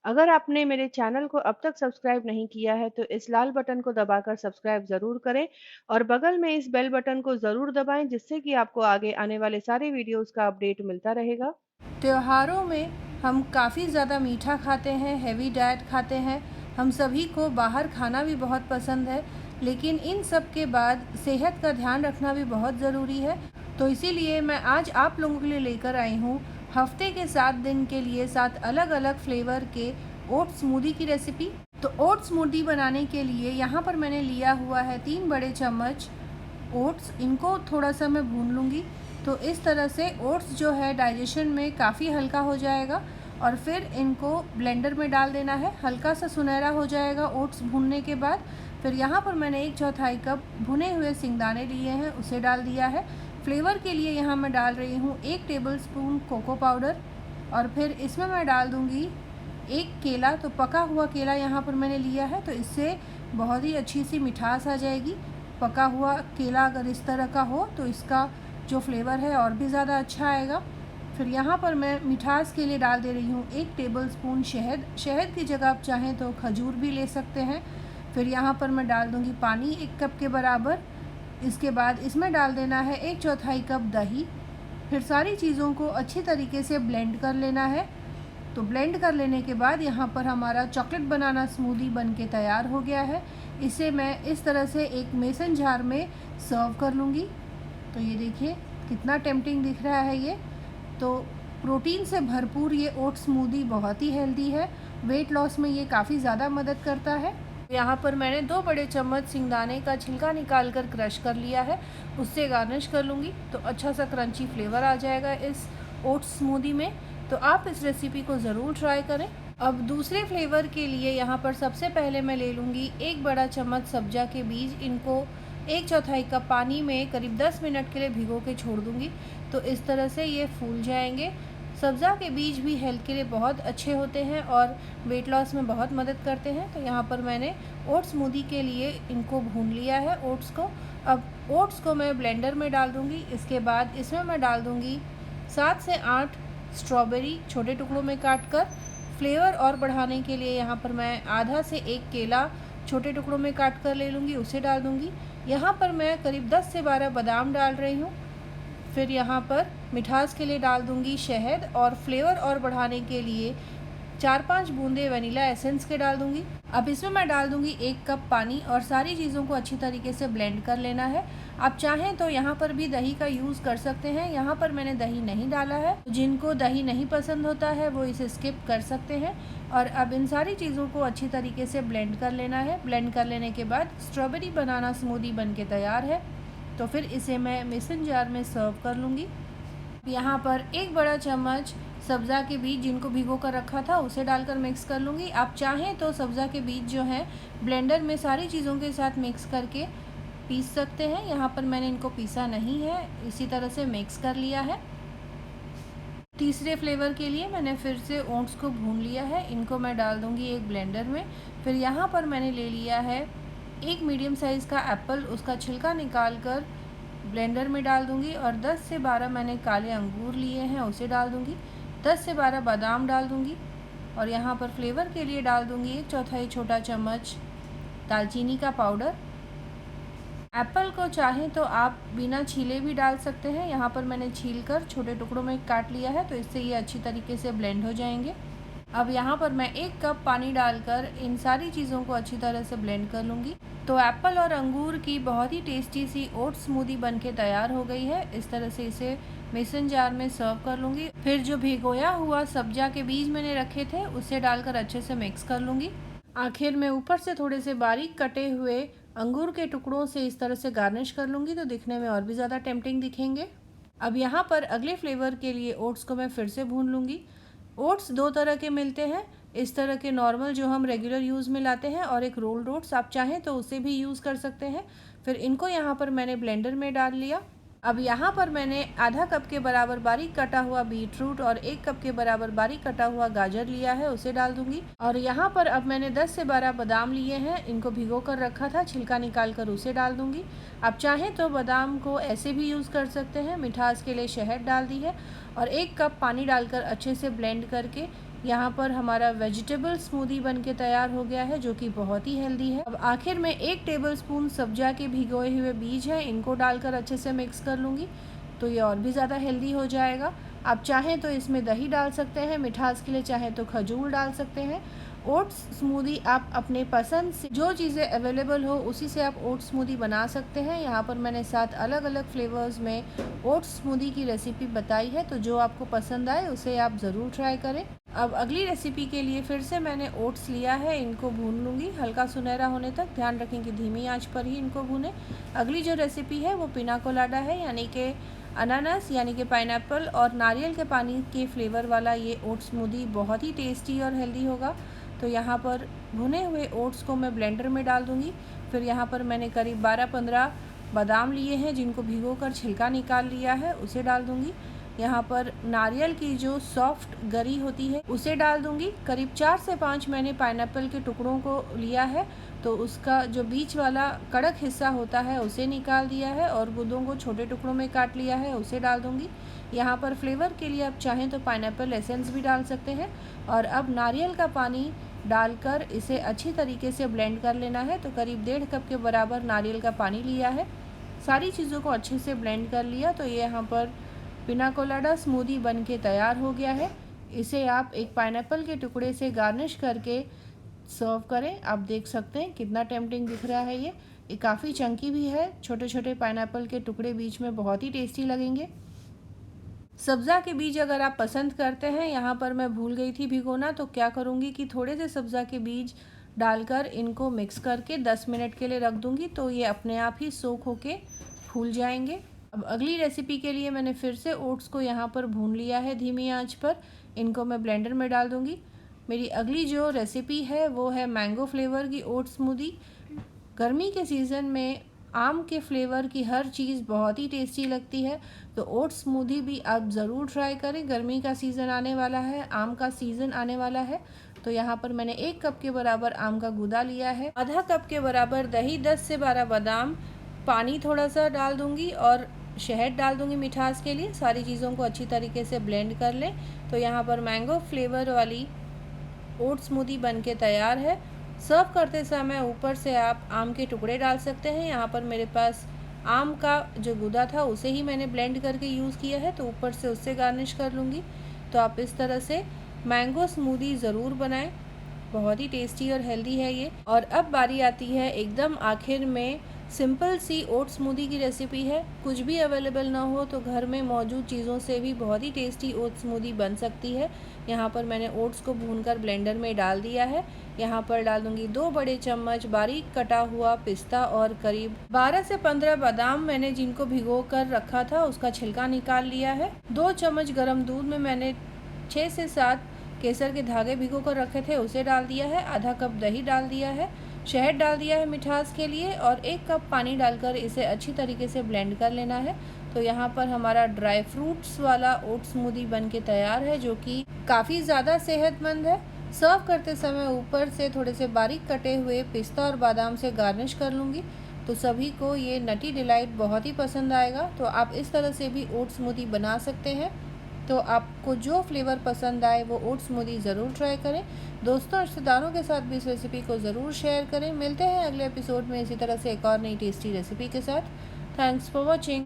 अगर आपने मेरे चैनल को अब तक सब्सक्राइब नहीं किया है तो इस लाल बटन को दबाकर सब्सक्राइब ज़रूर करें और बगल में इस बेल बटन को ज़रूर दबाएं जिससे कि आपको आगे आने वाले सारे वीडियोस का अपडेट मिलता रहेगा। त्योहारों में हम काफ़ी ज़्यादा मीठा खाते हैं, हेवी डाइट खाते हैं। हम सभी को बाहर खाना भी बहुत पसंद है, लेकिन इन सब के बाद सेहत का ध्यान रखना भी बहुत ज़रूरी है। तो इसीलिए मैं आज आप लोगों के लिए लेकर आई हूँ हफ्ते के 7 दिन के लिए 7 अलग-अलग फ्लेवर के ओट्स स्मूदी की रेसिपी। तो ओट्स स्मूदी बनाने के लिए यहाँ पर मैंने लिया हुआ है 3 बड़े चम्मच ओट्स। इनको थोड़ा सा मैं भून लूँगी। तो इस तरह से ओट्स जो है डाइजेशन में काफ़ी हल्का हो जाएगा और फिर इनको ब्लेंडर में डाल देना है। हल्का सा सुनहरा हो जाएगा ओट्स भूनने के बाद। फिर यहाँ पर मैंने 1/4 कप भुने हुए सिंगदाने लिए हैं, उसे डाल दिया है। फ्लेवर के लिए यहाँ मैं डाल रही हूँ 1 टेबलस्पून कोको पाउडर और फिर इसमें मैं डाल दूँगी 1 केला। तो पका हुआ केला यहाँ पर मैंने लिया है, तो इससे बहुत ही अच्छी सी मिठास आ जाएगी। पका हुआ केला अगर इस तरह का हो तो इसका जो फ्लेवर है और भी ज़्यादा अच्छा आएगा। फिर यहाँ पर मैं मिठास के लिए डाल दे रही हूँ 1 टेबलस्पून शहद। शहद की जगह आप चाहें तो खजूर भी ले सकते हैं। फिर यहाँ पर मैं डाल दूँगी पानी 1 कप के बराबर। इसके बाद इसमें डाल देना है 1/4 कप दही। फिर सारी चीज़ों को अच्छी तरीके से ब्लेंड कर लेना है। तो ब्लेंड कर लेने के बाद यहाँ पर हमारा चॉकलेट बनाना स्मूदी बन के तैयार हो गया है। इसे मैं इस तरह से एक मेसन जार में सर्व कर लूँगी। तो ये देखिए कितना टेम्पटिंग दिख रहा है ये। तो प्रोटीन से भरपूर ये ओट स्मूदी बहुत ही हेल्दी है। वेट लॉस में ये काफ़ी ज़्यादा मदद करता है। यहाँ पर मैंने 2 बड़े चम्मच सिंगदाने का छिलका निकाल कर क्रश कर लिया है, उससे गार्निश कर लूँगी। तो अच्छा सा क्रंची फ्लेवर आ जाएगा इस ओट स्मूदी में। तो आप इस रेसिपी को ज़रूर ट्राई करें। अब दूसरे फ्लेवर के लिए यहाँ पर सबसे पहले मैं ले लूँगी 1 बड़ा चम्मच सब्जा के बीज। इनको 1/4 कप पानी में करीब 10 मिनट के लिए भिगो के छोड़ दूँगी। तो इस तरह से ये फूल जाएंगे। सब्ज़ा के बीज भी हेल्थ के लिए बहुत अच्छे होते हैं और वेट लॉस में बहुत मदद करते हैं। तो यहाँ पर मैंने ओट्स स्मूदी के लिए इनको भून लिया है ओट्स को। अब ओट्स को मैं ब्लेंडर में डाल दूँगी। इसके बाद इसमें मैं डाल दूँगी 7 से 8 स्ट्रॉबेरी छोटे टुकड़ों में काट कर। फ्लेवर और बढ़ाने के लिए यहाँ पर मैं आधा से 1 केला छोटे टुकड़ों में काट कर ले लूँगी, उसे डाल दूँगी। यहाँ पर मैं करीब 10 से 12 बादाम डाल रही हूँ। फिर यहाँ पर मिठास के लिए डाल दूँगी शहद और फ्लेवर और बढ़ाने के लिए 4-5 बूंदे वनीला एसेंस के डाल दूँगी। अब इसमें मैं डाल दूँगी 1 कप पानी और सारी चीज़ों को अच्छी तरीके से ब्लेंड कर लेना है। आप चाहें तो यहाँ पर भी दही का यूज़ कर सकते हैं। यहाँ पर मैंने दही नहीं डाला है। जिनको दही नहीं पसंद होता है वो इसे स्किप कर सकते हैं। और अब इन सारी चीज़ों को अच्छी तरीके से ब्लेंड कर लेना है। ब्लेंड कर लेने के बाद स्ट्रॉबेरी बनाना स्मूदी बन के तैयार है। तो फिर इसे मैं मेसन जार में सर्व कर लूँगी। यहाँ पर 1 बड़ा चम्मच सब्ज़ा के बीज जिनको भिगो कर रखा था उसे डालकर मिक्स कर लूँगी। आप चाहें तो सब्ज़ा के बीज जो हैं ब्लेंडर में सारी चीज़ों के साथ मिक्स करके पीस सकते हैं। यहाँ पर मैंने इनको पीसा नहीं है, इसी तरह से मिक्स कर लिया है। तीसरे फ्लेवर के लिए मैंने फिर से ओट्स को भून लिया है। इनको मैं डाल दूँगी एक ब्लेंडर में। फिर यहाँ पर मैंने ले लिया है एक मीडियम साइज़ का एप्पल, उसका छिलका निकाल कर ब्लेंडर में डाल दूँगी और 10 से 12 मैंने काले अंगूर लिए हैं, उसे डाल दूँगी। 10 से 12 बादाम डाल दूँगी और यहाँ पर फ्लेवर के लिए डाल दूँगी 1/4 छोटा चम्मच दालचीनी का पाउडर। एप्पल को चाहें तो आप बिना छीले भी डाल सकते हैं। यहाँ पर मैंने छील कर छोटे टुकड़ों में काट लिया है, तो इससे ये अच्छी तरीके से ब्लेंड हो जाएंगे। अब यहाँ पर मैं 1 कप पानी डालकर इन सारी चीज़ों को अच्छी तरह से ब्लेंड कर लूँगी। तो एप्पल और अंगूर की बहुत ही टेस्टी सी ओट स्मूदी बन के तैयार हो गई है। इस तरह से इसे मेसन जार में सर्व कर लूँगी। फिर जो भिगोया हुआ सब्जा के बीज मैंने रखे थे उसे डालकर अच्छे से मिक्स कर लूँगी। आखिर में ऊपर से थोड़े से बारीक कटे हुए अंगूर के टुकड़ों से इस तरह से गार्निश कर लूँगी, तो दिखने में और भी ज़्यादा टेम्पटिंग दिखेंगे। अब यहाँ पर अगले फ्लेवर के लिए ओट्स को मैं फिर से भून लूँगी। ओट्स 2 तरह के मिलते हैं, इस तरह के नॉर्मल जो हम रेगुलर यूज़ में लाते हैं और एक रोल्ड ओट्स, आप चाहें तो उसे भी यूज़ कर सकते हैं। फिर इनको यहाँ पर मैंने ब्लेंडर में डाल लिया। अब यहाँ पर मैंने आधा कप के बराबर बारीक कटा हुआ बीट रूट और 1 कप के बराबर बारीक कटा हुआ गाजर लिया है, उसे डाल दूंगी। और यहाँ पर अब मैंने 10 से 12 बादाम लिए हैं, इनको भिगो कर रखा था, छिलका निकाल कर उसे डाल दूंगी। आप चाहें तो बादाम को ऐसे भी यूज़ कर सकते हैं। मिठास के लिए शहद डाल दी है और 1 कप पानी डालकर अच्छे से ब्लेंड करके यहाँ पर हमारा वेजिटेबल स्मूदी बन के तैयार हो गया है, जो कि बहुत ही हेल्दी है। अब आखिर में 1 टेबलस्पून सब्जा के भिगोए हुए बीज हैं, इनको डालकर अच्छे से मिक्स कर लूँगी, तो ये और भी ज़्यादा हेल्दी हो जाएगा। आप चाहें तो इसमें दही डाल सकते हैं, मिठास के लिए चाहें तो खजूर डाल सकते हैं। ओट्स स्मूदी आप अपने पसंद से जो चीज़ें अवेलेबल हो उसी से आप ओट्स स्मूदी बना सकते हैं। यहाँ पर मैंने 7 अलग अलग फ्लेवर्स में ओट्स स्मूदी की रेसिपी बताई है, तो जो आपको पसंद आए उसे आप ज़रूर ट्राई करें। अब अगली रेसिपी के लिए फिर से मैंने ओट्स लिया है, इनको भून लूँगी हल्का सुनहरा होने तक। ध्यान रखें कि धीमी आंच पर ही इनको भूनें। अगली जो रेसिपी है वो पिना कोलाडा है, यानी कि अनानास यानी कि पाइनएप्पल और नारियल के पानी के फ्लेवर वाला ये ओट्स स्मूदी बहुत ही टेस्टी और हेल्दी होगा। तो यहाँ पर भुने हुए ओट्स को मैं ब्लेंडर में डाल दूँगी। फिर यहाँ पर मैंने करीब 12-15 बादाम लिए हैं, जिनको भिगोकर छिलका निकाल लिया है, उसे डाल दूँगी। यहाँ पर नारियल की जो सॉफ्ट गरी होती है उसे डाल दूँगी। करीब 4 से 5 मैंने पाइनएप्पल के टुकड़ों को लिया है, तो उसका जो बीच वाला कड़क हिस्सा होता है उसे निकाल दिया है और गुद्दों को छोटे टुकड़ों में काट लिया है, उसे डाल दूँगी। यहाँ पर फ्लेवर के लिए आप चाहें तो पाइनएप्पल एसेंस भी डाल सकते हैं। और अब नारियल का पानी डालकर इसे अच्छी तरीके से ब्लेंड कर लेना है। तो करीब 1.5 कप के बराबर नारियल का पानी लिया है, सारी चीज़ों को अच्छे से ब्लेंड कर लिया। तो ये यहाँ पर पिना कोलाडा स्मूदी बन के तैयार हो गया है। इसे आप एक पाइनएप्पल के टुकड़े से गार्निश करके सर्व करें। आप देख सकते हैं कितना टेम्पटिंग दिख रहा है। ये काफ़ी चंकी भी है, छोटे छोटे पाइनएप्पल के टुकड़े बीच में बहुत ही टेस्टी लगेंगे। सब्ज़ा के बीज अगर आप पसंद करते हैं, यहाँ पर मैं भूल गई थी भिगोना, तो क्या करूँगी कि थोड़े से सब्ज़ा के बीज डालकर इनको मिक्स करके 10 मिनट के लिए रख दूँगी, तो ये अपने आप ही सोख होके फूल जाएंगे। अब अगली रेसिपी के लिए मैंने फिर से ओट्स को यहाँ पर भून लिया है धीमी आंच पर, इनको मैं ब्लेंडर में डाल दूँगी। मेरी अगली जो रेसिपी है वो है मैंगो फ्लेवर की ओट्स स्मूदी। गर्मी के सीज़न में आम के फ्लेवर की हर चीज़ बहुत ही टेस्टी लगती है, तो ओट्स स्मूदी भी आप ज़रूर ट्राई करें। गर्मी का सीज़न आने वाला है, आम का सीज़न आने वाला है। तो यहाँ पर मैंने 1 कप के बराबर आम का गूदा लिया है, आधा कप के बराबर दही, 10 से 12 बादाम, पानी थोड़ा सा डाल दूँगी और शहद डाल दूँगी मिठास के लिए। सारी चीज़ों को अच्छी तरीके से ब्लेंड कर लें। तो यहाँ पर मैंगो फ्लेवर वाली ओट्स स्मूदी बन के तैयार है। सर्व करते समय ऊपर से आप आम के टुकड़े डाल सकते हैं। यहाँ पर मेरे पास आम का जो गूदा था उसे ही मैंने ब्लेंड करके यूज़ किया है, तो ऊपर से उससे गार्निश कर लूँगी। तो आप इस तरह से मैंगो स्मूदी ज़रूर बनाएं, बहुत ही टेस्टी और हेल्दी है ये। और अब बारी आती है एकदम आखिर में, सिंपल सी ओट स्मूदी की रेसिपी है। कुछ भी अवेलेबल ना हो तो घर में मौजूद चीज़ों से भी बहुत ही टेस्टी ओट स्मूदी बन सकती है। यहाँ पर मैंने ओट्स को भूनकर ब्लेंडर में डाल दिया है। यहाँ पर डाल दूँगी 2 बड़े चम्मच बारीक कटा हुआ पिस्ता और करीब 12 से 15 बादाम मैंने जिनको भिगो कर रखा था उसका छिलका निकाल लिया है। 2 चम्मच गर्म दूध में मैंने 6 से 7 केसर के धागे भिगो कर रखे थे उसे डाल दिया है। आधा कप दही डाल दिया है, शहद डाल दिया है मिठास के लिए और 1 कप पानी डालकर इसे अच्छी तरीके से ब्लेंड कर लेना है। तो यहाँ पर हमारा ड्राई फ्रूट्स वाला ओट स्मूदी बन के तैयार है, जो कि काफ़ी ज़्यादा सेहतमंद है। सर्व करते समय ऊपर से थोड़े से बारीक कटे हुए पिस्ता और बादाम से गार्निश कर लूँगी, तो सभी को ये नटी डिलाइट बहुत ही पसंद आएगा। तो आप इस तरह से भी ओट स्मूदी बना सकते हैं। तो आपको जो फ्लेवर पसंद आए वो ओट स्मूदी ज़रूर ट्राई करें। दोस्तों, रिश्तेदारों के साथ भी इस रेसिपी को ज़रूर शेयर करें। मिलते हैं अगले एपिसोड में इसी तरह से एक और नई टेस्टी रेसिपी के साथ। Thanks for watching.